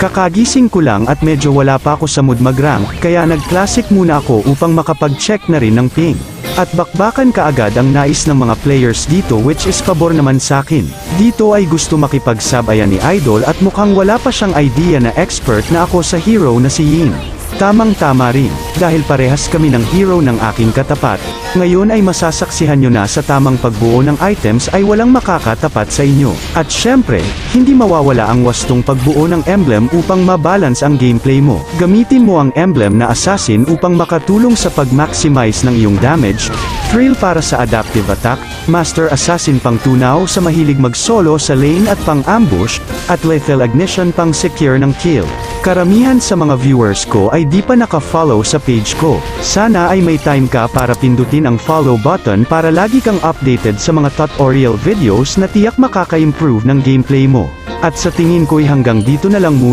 Kakagising ko lang at medyo wala pa ako sa mood mag-rank, kaya nag-classic muna ako upang makapag-check na rin ng ping. At bakbakan kaagad ang nais ng mga players dito, which is pabor naman sakin. Dito ay gusto makipag-sabayan ni Idol at mukhang wala pa siyang idea na expert na ako sa hero na si Yin. Tamang-tama rin, dahil parehas kami ng hero ng aking katapat. Ngayon ay masasaksihan nyo na sa tamang pagbuo ng items ay walang makakatapat sa inyo. At syempre, hindi mawawala ang wastong pagbuo ng emblem upang mabalance ang gameplay mo. Gamitin mo ang emblem na assassin upang makatulong sa pag-maximize ng iyong damage, thrill para sa adaptive attack, master assassin pang tunaw sa mahilig mag-solo sa lane at pang-ambush, at lethal ignition pang secure ng kill. Karamihan sa mga viewers ko ay di pa naka-follow sa page ko. Sana ay may time ka para pindutin ang follow button para lagi kang updated sa mga tutorial videos na tiyak makaka-improve ng gameplay mo. At sa tingin ko'y hanggang dito na lang muna.